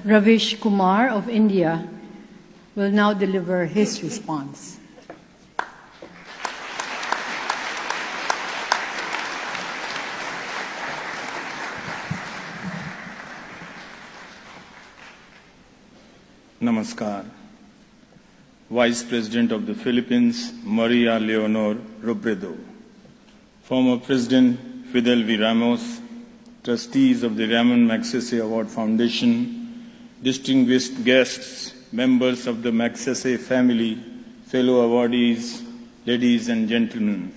Ravish Kumar of India will now deliver his response. Namaskar. Vice President of the Philippines, Maria Leonor Robredo. Former President Fidel V. Ramos, trustees of the Ramon Magsaysay Award Foundation, distinguished guests, members of the Magsaysay family, fellow awardees, ladies and gentlemen.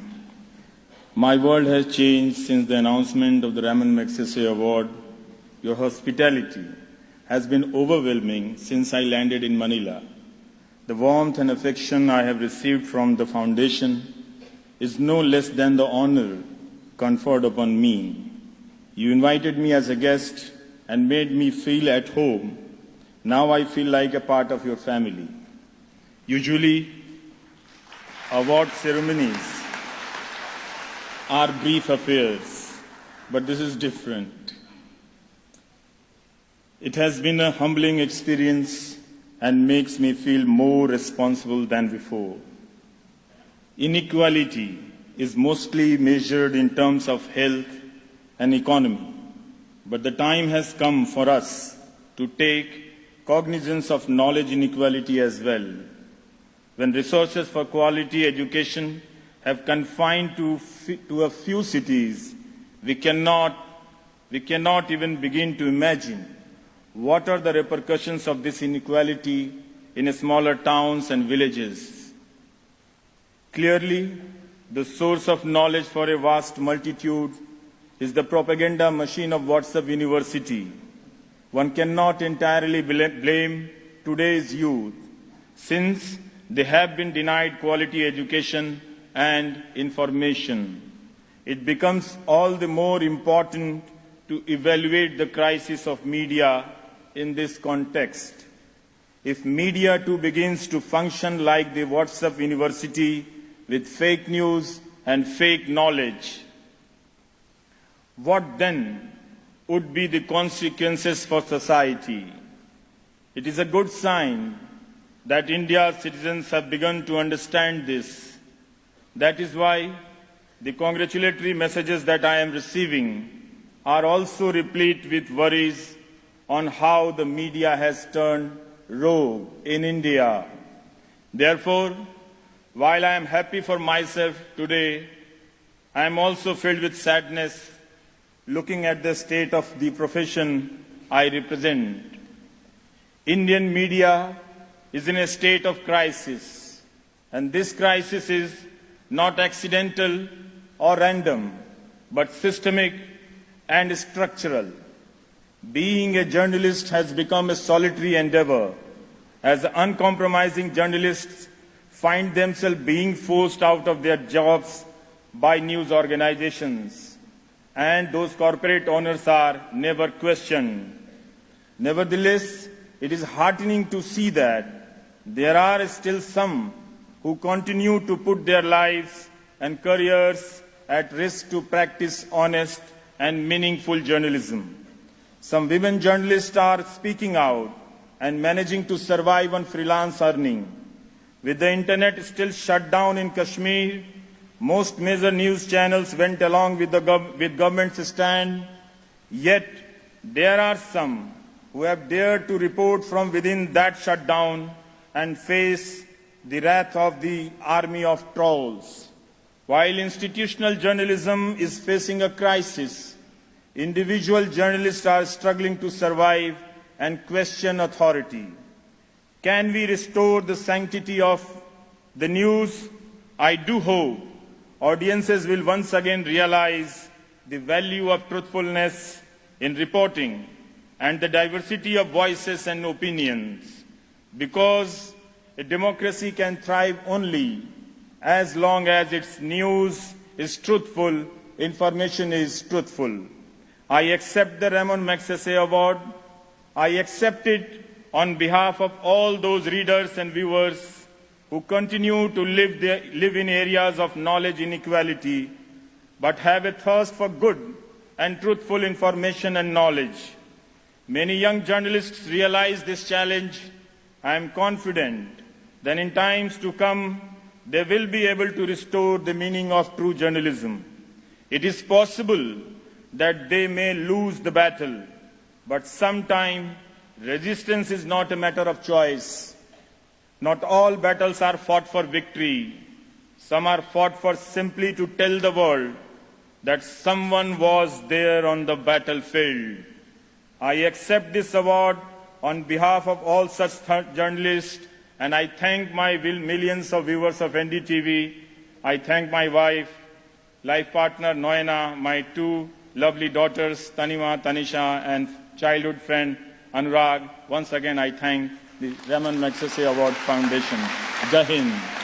My world has changed since the announcement of the Ramon Magsaysay Award. Your hospitality has been overwhelming since I landed in Manila. The warmth and affection I have received from the foundation is no less than the honor conferred upon me. You invited me as a guest and made me feel at home. Now I feel like a part of your family. Usually, award ceremonies are brief affairs, but this is different. It has been a humbling experience and makes me feel more responsible than before. Inequality is mostly measured in terms of health and economy, but the time has come for us to take cognizance of knowledge inequality as well. When resources for quality education have confined to a few cities, we cannot even begin to imagine what are the repercussions of this inequality in smaller towns and villages. Clearly, the source of knowledge for a vast multitude is the propaganda machine of WhatsApp University. One cannot entirely blame today's youth, since they have been denied quality education and information. It becomes all the more important to evaluate the crisis of media in this context. If media too begins to function like the WhatsApp University with fake news and fake knowledge, what then would be the consequences for society? It is a good sign that India's citizens have begun to understand this. That is why the congratulatory messages that I am receiving are also replete with worries on how the media has turned rogue in India. Therefore, while I am happy for myself today, I am also filled with sadness looking at the state of the profession I represent. Indian media is in a state of crisis, and this crisis is not accidental or random, but systemic and structural. Being a journalist has become a solitary endeavor, as uncompromising journalists find themselves being forced out of their jobs by news organizations, and those corporate owners are never questioned. Nevertheless, it is heartening to see that there are still some who continue to put their lives and careers at risk to practice honest and meaningful journalism. Some women journalists are speaking out and managing to survive on freelance earning. With the internet still shut down in Kashmir, most major news channels went along with government's stand. Yet there are some who have dared to report from within that shutdown and face the wrath of the army of trolls. While institutional journalism is facing a crisis, individual journalists are struggling to survive and question authority. Can we restore the sanctity of the news? I do hope audiences will once again realize the value of truthfulness in reporting and the diversity of voices and opinions, because a democracy can thrive only as long as its news is truthful, information is truthful. I accept the Ramon Magsaysay Award. I accept it on behalf of all those readers and viewers who continue to live in areas of knowledge inequality, but have a thirst for good and truthful information and knowledge. Many young journalists realize this challenge. I am confident that in times to come, they will be able to restore the meaning of true journalism. It is possible that they may lose the battle, but sometimes resistance is not a matter of choice. Not all battles are fought for victory. Some are fought for simply to tell the world that someone was there on the battlefield. I accept this award on behalf of all such journalists, and I thank my millions of viewers of NDTV. I thank my wife, life partner Noena, my two lovely daughters, Tanima, Tanisha, and childhood friend Anurag. Once again, I thank the Raman Magsaysay Award Foundation. Jai Hind.